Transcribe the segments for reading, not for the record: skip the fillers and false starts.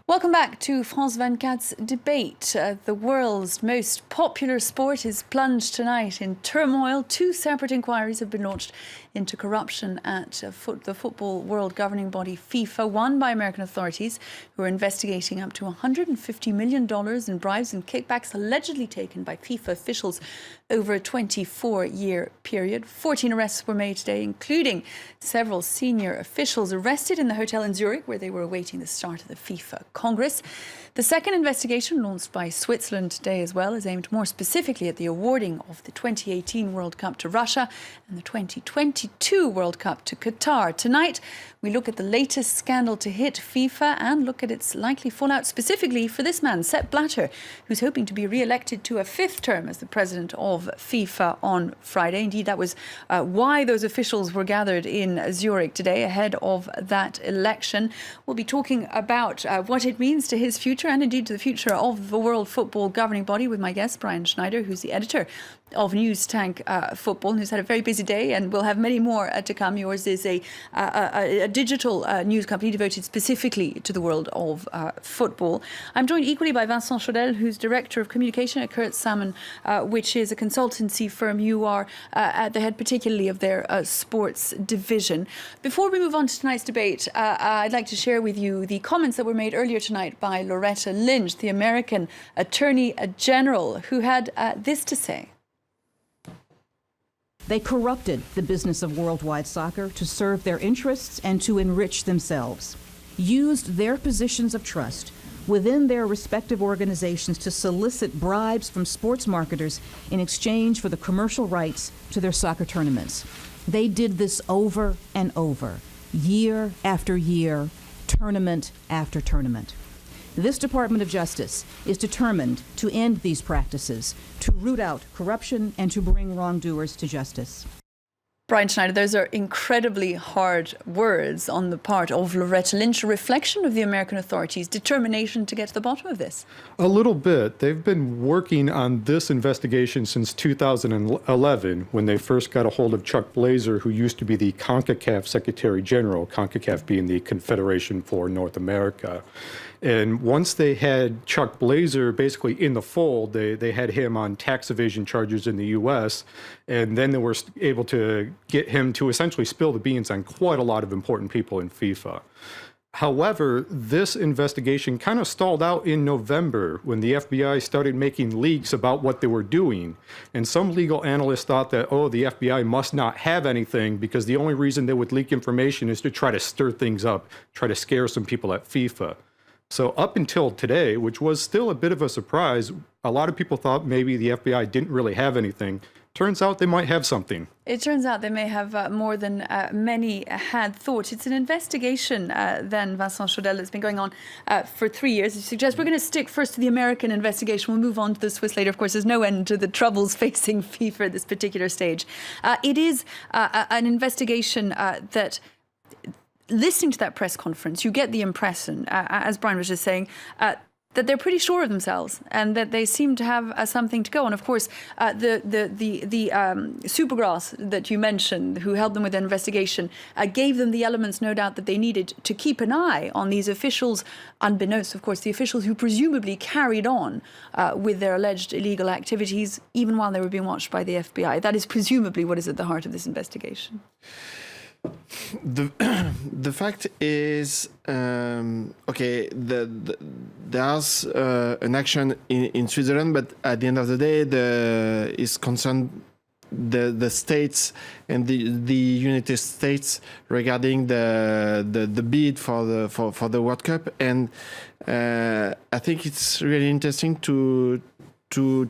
Welcome back to France 24's debate. The world's most popular sport is plunged tonight in turmoil. Two separate inquiries have been launched into corruption at the football world governing body FIFA, one by American authorities who are investigating up to $150 million in bribes and kickbacks allegedly taken by FIFA officials over a 24-year period. 14 arrests were made today, including several senior officials arrested in the hotel in Zurich where they were awaiting the start of the FIFA Congress. The second investigation, launched by Switzerland today as well, is aimed more specifically at the awarding of the 2018 World Cup to Russia and the 2022 World Cup to Qatar. Tonight, we look at the latest scandal to hit FIFA and look at its likely fallout specifically for this man, Sepp Blatter, who's hoping to be re-elected to a fifth term as the president of FIFA on Friday. Indeed, that was why those officials were gathered in Zurich today ahead of that election. We'll be talking about what it means to his future and indeed to the future of the world football governing body with my guest, Brian Schneider, who's the editor of News Tank Football, who's had a very busy day and will have many more to come. Yours is a digital news company devoted specifically to the world of football. I'm joined equally by Vincent Chaudel, who's director of communication at Kurt Salmon, which is a consultancy firm. You are at the head particularly of their sports division. Before we move on to tonight's debate, I'd like to share with you the comments that were made earlier tonight by Loretta Lynch, the American Attorney General, who had this to say. They corrupted the business of worldwide soccer to serve their interests and to enrich themselves, used their positions of trust within their respective organizations to solicit bribes from sports marketers in exchange for the commercial rights to their soccer tournaments. They did this over and over, year after year, tournament after tournament. This Department of Justice is determined to end these practices, to root out corruption, and to bring wrongdoers to justice. Brian Schneider, those are incredibly hard words on the part of Loretta Lynch, a reflection of the American authorities' determination to get to the bottom of this. A little bit. They've been working on this investigation since 2011, when they first got a hold of Chuck Blazer, who used to be the CONCACAF Secretary General, CONCACAF being the Confederation for North America. And once they had Chuck Blazer basically in the fold, they had him on tax evasion charges in the U.S., and then they were able to get him to essentially spill the beans on quite a lot of important people in FIFA. However, this investigation kind of stalled out in November when the FBI started making leaks about what they were doing. And some legal analysts thought that, oh, the FBI must not have anything because the only reason they would leak information is to try to stir things up, try to scare some people at FIFA. So up until today, which was still a bit of a surprise, a lot of people thought maybe the FBI didn't really have anything. Turns out they might have something. It turns out they may have more than many had thought. It's an investigation, then, Vincent Chaudel, that's been going on for 3 years. You suggest we're going to stick first to the American investigation. We'll move on to the Swiss later. Of course, there's no end to the troubles facing FIFA at this particular stage. It is an investigation that... Listening to that press conference, you get the impression, as Brian was just saying, that they're pretty sure of themselves and that they seem to have something to go on. Of course, the Supergrass that you mentioned, who helped them with the investigation, gave them the elements, no doubt, that they needed to keep an eye on these officials, unbeknownst, of course, the officials who presumably carried on with their alleged illegal activities, even while they were being watched by the FBI. That is presumably what is at the heart of this investigation. The fact is, okay, there's an action in Switzerland, but at the end of the day, is concerned the states and the United States regarding the bid for the World Cup, and I think it's really interesting to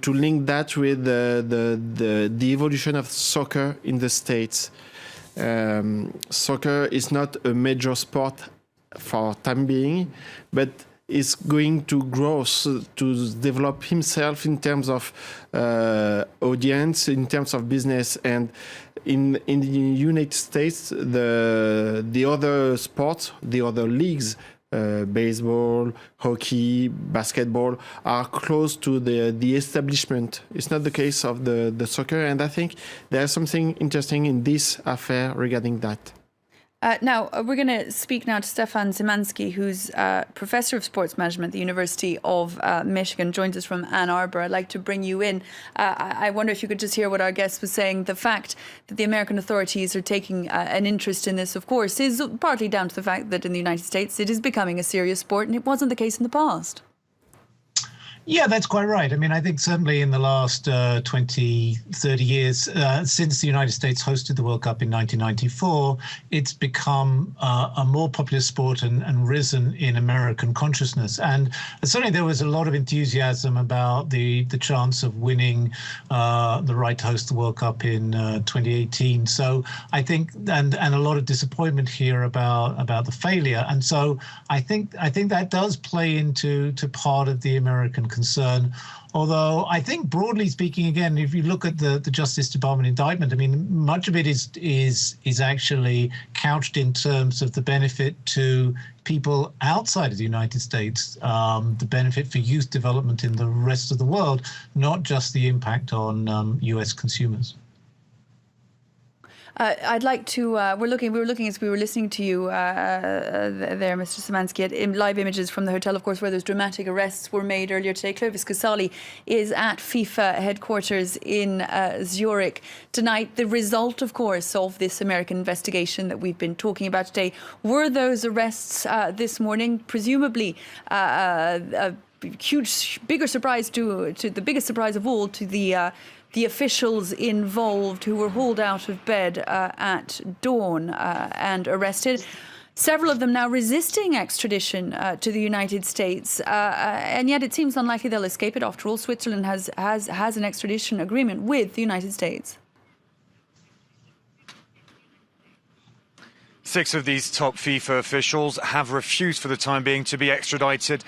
link that with the evolution of soccer in the States. Soccer is not a major sport for time being, but is going to grow, to develop himself in terms of audience, in terms of business, and in the United States, the other sports, the other leagues, baseball, hockey, basketball, are close to the establishment. It's not the case of the soccer, and I think there's something interesting in this affair regarding that. Now, we're going to speak now to Stefan Szymanski, who's Professor of Sports Management at the University of Michigan, joins us from Ann Arbor. I'd like to bring you in. I wonder if you could just hear what our guest was saying. The fact that the American authorities are taking an interest in this, of course, is partly down to the fact that in the United States it is becoming a serious sport, and it wasn't the case in the past. Yeah, that's quite right. I mean, I think certainly in the last 20, 30 years, since the United States hosted the World Cup in 1994, it's become a more popular sport and risen in American consciousness. And certainly there was a lot of enthusiasm about the chance of winning the right to host the World Cup in 2018. So I think, and a lot of disappointment here about the failure. And so I think that does play into part of the American concern. Although I think broadly speaking, again, if you look at the Justice Department indictment, I mean, much of it is actually couched in terms of the benefit to people outside of the United States, the benefit for youth development in the rest of the world, not just the impact on US consumers. I'd like to. We were looking as we were listening to you there, Mr. Szymanski, at live images from the hotel, of course, where those dramatic arrests were made earlier today. Clovis Casali is at FIFA headquarters in Zurich tonight. The result, of course, of this American investigation that we've been talking about today were those arrests this morning, presumably. Bigger surprise to the biggest surprise of all to the officials involved who were hauled out of bed at dawn and arrested. Several of them now resisting extradition to the United States, and yet it seems unlikely they'll escape it. After all, Switzerland has an extradition agreement with the United States. 6 of these top FIFA officials have refused for the time being to be extradited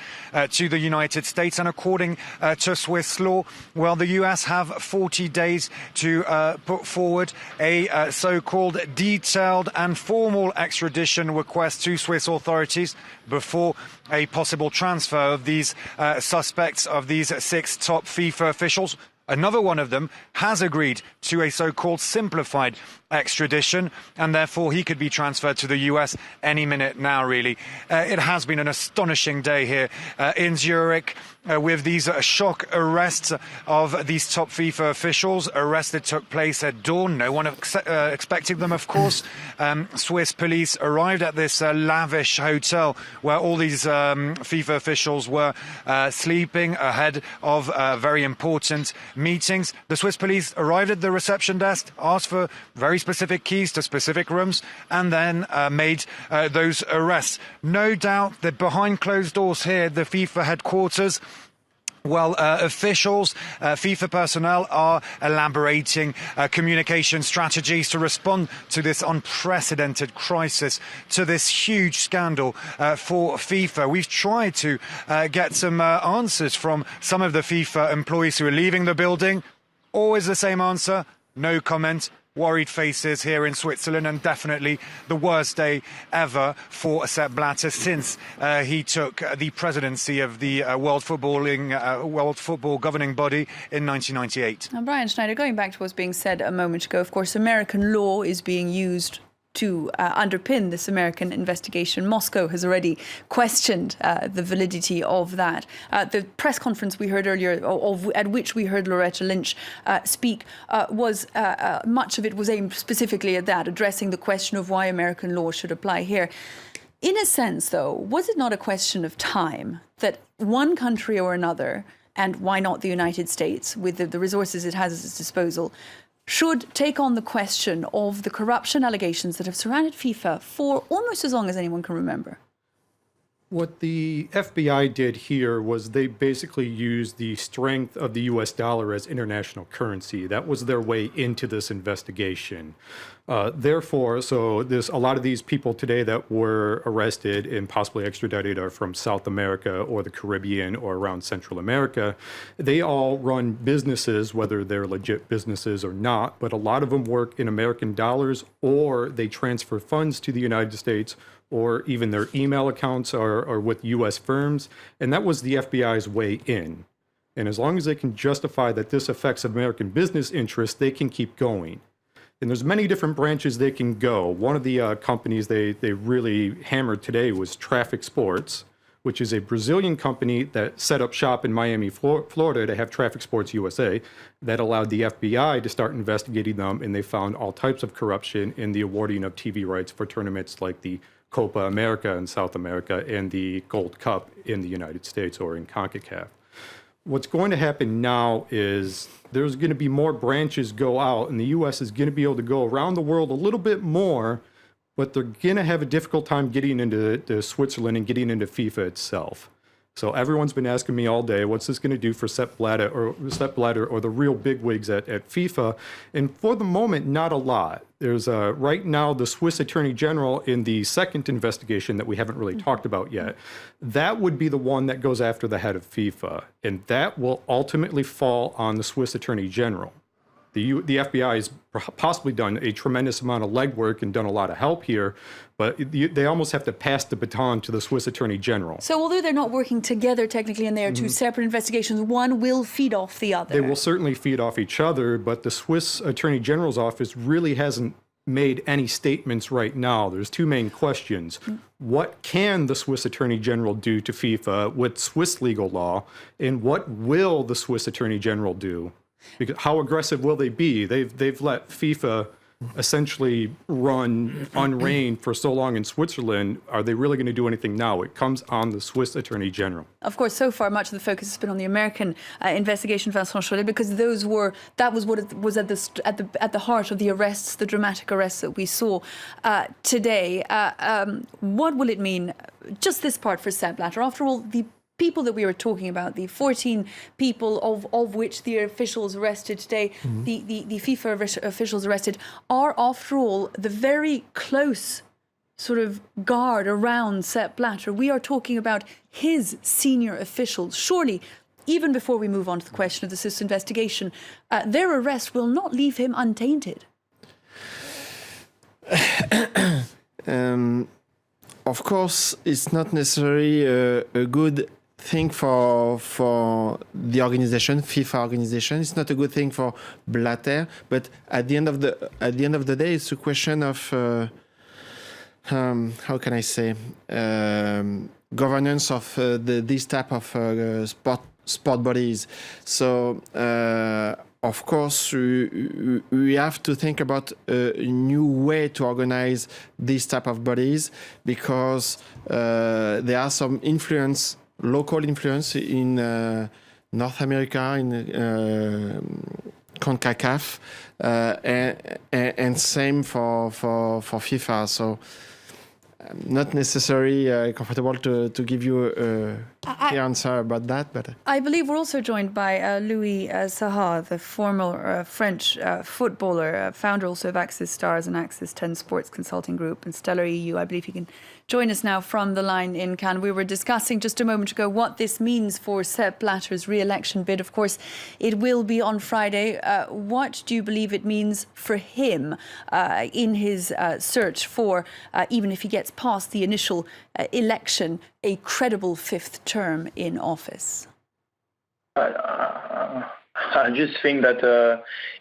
to the United States. And according to Swiss law, well, the US have 40 days to put forward a so-called detailed and formal extradition request to Swiss authorities before a possible transfer of these suspects, of these 6 top FIFA officials. Another one of them has agreed to a so-called simplified extradition, and therefore he could be transferred to the US any minute now, really. It has been an astonishing day here in Zurich with these shock arrests of these top FIFA officials. Arrested took place at dawn. No one expected them, of course. Swiss police arrived at this lavish hotel where all these FIFA officials were sleeping ahead of very important meetings. The Swiss police arrived at the reception desk, asked for very specific keys to specific rooms, and then made those arrests. No doubt that behind closed doors here at the FIFA headquarters, well, officials, FIFA personnel are elaborating communication strategies to respond to this unprecedented crisis, to this huge scandal for FIFA. We've tried to get some answers from some of the FIFA employees who are leaving the building. Always the same answer: no comment. Worried faces here in Switzerland, and definitely the worst day ever for Sepp Blatter since he took the presidency of the World Football governing body in 1998. Now, Brian Schneider, going back to what was being said a moment ago, of course, American law is being used to underpin this American investigation. Moscow has already questioned the validity of that. The press conference we heard earlier, at which we heard Loretta Lynch speak, was much of it was aimed specifically at that, addressing the question of why American law should apply here. In a sense, though, was it not a question of time that one country or another, and why not the United States, with the resources it has at its disposal, should take on the question of the corruption allegations that have surrounded FIFA for almost as long as anyone can remember? What the FBI did here was they basically used the strength of the US dollar as international currency. That was their way into this investigation. Therefore, a lot of these people today that were arrested and possibly extradited are from South America or the Caribbean or around Central America. They all run businesses, whether they're legit businesses or not, but a lot of them work in American dollars, or they transfer funds to the United States, or even their email accounts are with U.S. firms. And that was the FBI's way in. And as long as they can justify that this affects American business interests, they can keep going. And there's many different branches they can go. One of the companies they really hammered today was Traffic Sports, which is a Brazilian company that set up shop in Miami, Florida to have Traffic Sports USA. That allowed the FBI to start investigating them, and they found all types of corruption in the awarding of TV rights for tournaments like the Copa America in South America and the Gold Cup in the United States or in CONCACAF. What's going to happen now is there's going to be more branches go out, and the U.S. is going to be able to go around the world a little bit more, but they're going to have a difficult time getting into Switzerland and getting into FIFA itself. So everyone's been asking me all day, what's this going to do for Sepp Blatter or the real bigwigs at FIFA? And for the moment, not a lot. There's right now the Swiss Attorney General in the second investigation that we haven't really talked about yet. That would be the one that goes after the head of FIFA, and that will ultimately fall on the Swiss Attorney General. The FBI has possibly done a tremendous amount of legwork and done a lot of help here, but they almost have to pass the baton to the Swiss Attorney General. So although they're not working together technically and they are two separate investigations, one will feed off the other. They will certainly feed off each other, but the Swiss Attorney General's office really hasn't made any statements right now. There's two main questions. What can the Swiss Attorney General do to FIFA with Swiss legal law, and what will the Swiss Attorney General do? Because how aggressive will they be? They've let FIFA essentially run unreined for so long in Switzerland. Are they really going to do anything now? It comes on the Swiss Attorney General. Of course, so far much of the focus has been on the American investigation, Vincent Chollet, because that was what was at the heart of the arrests, the dramatic arrests that we saw today. What will it mean? Just this part for Sepp Blatter. After all, the people that we were talking about, the 14 people of which the officials arrested today, the FIFA officials arrested, are after all the very close sort of guard around Sepp Blatter. We are talking about his senior officials. Surely, even before we move on to the question of the Swiss investigation, their arrest will not leave him untainted. Of course, it's not necessarily a good thing for the organization, FIFA organization. It's not a good thing for Blatter, but at the end of the day, it's a question of how can I say governance of this type of sport bodies. So of course, we have to think about a new way to organize this type of bodies, because there are some local influence in North America, in CONCACAF, and same for FIFA. So not necessarily comfortable to give you a clear answer about that. But I believe we're also joined by Louis Sahar, the former French footballer, founder also of Axis Stars and Axis 10 Sports Consulting Group and Stellar EU. I believe he can join us now from the line in Cannes. We were discussing just a moment ago what this means for Sepp Blatter's re-election bid. Of course, it will be on Friday. What do you believe it means for him in his search for, even if he gets past the initial election, a credible fifth term in office? I just think that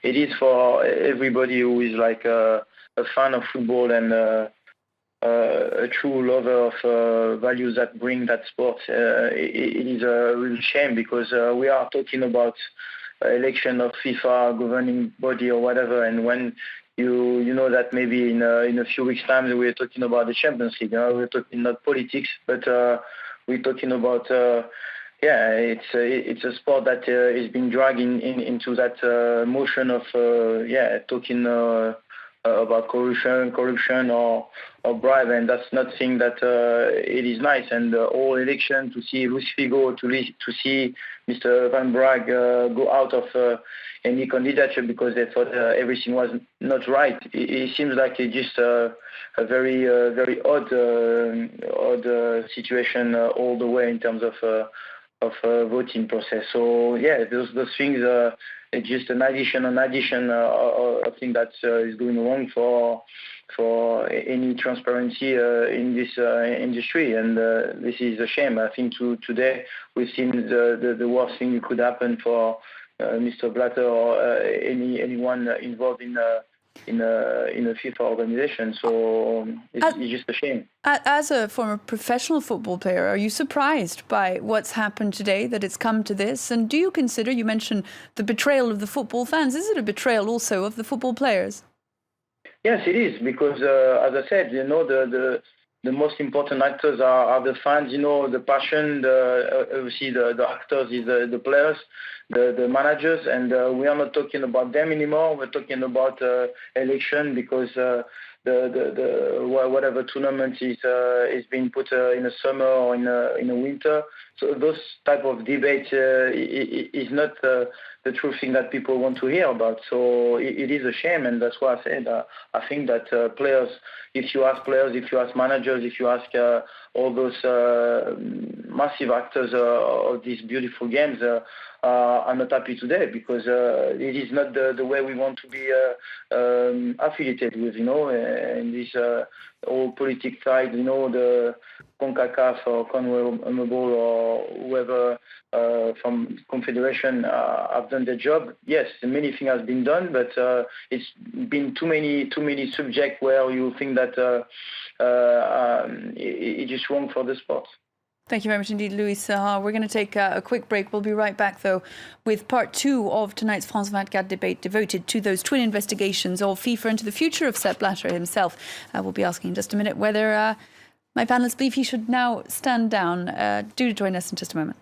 it is for everybody who is like a fan of football and a true lover of values that bring that sport. It is a real shame, because we are talking about election of FIFA governing body or whatever, and when you know that maybe in a few weeks' time we're talking about the Champions League. We're talking not politics, but we're talking about it's a sport that is being dragged into that motion of talking about corruption or bribe, and that's not saying that it is nice. And all election to see Luis Figo, to see Mr. Van Braag go out of any candidature because they thought everything was not right. It seems like it's just a very very odd situation all the way in terms of voting process. So yeah, those things. It's just an addition of thing that is going wrong for any transparency in this industry, and this is a shame. I think today we've seen the worst thing that could happen for Mr. Blatter or anyone involved in in a FIFA organization. So it's just a shame. As a former professional football player, are you surprised by what's happened today, that it's come to this? And do you consider, you mentioned the betrayal of the football fans, is it a betrayal also of the football players? Yes, it is, because as I said, the most important actors are the fans, the passion, obviously the actors is the players, the managers, and we are not talking about them anymore. We're talking about election, because whatever tournament is being put in the summer or in the winter. So those type of debates is not the true thing that people want to hear about. So it is a shame, and that's why I said I think that players, if you ask managers, if you ask all those massive actors of these beautiful games, are not happy today, because it is not the way we want to be affiliated with, and this all politics side, the CONCACAF or CONMEBOL or whoever from Confederation have done their job. Yes, many things has been done, but it's been too many subjects where you think that it is wrong for the sport. Thank you very much indeed, Louis Sahar. We're going to take a quick break. We'll be right back, though, with part 2 of tonight's France 24 debate devoted to those twin investigations of FIFA into the future of Sepp Blatter himself. We'll be asking in just a minute whether my panelists believe he should now stand down. Do join us in just a moment.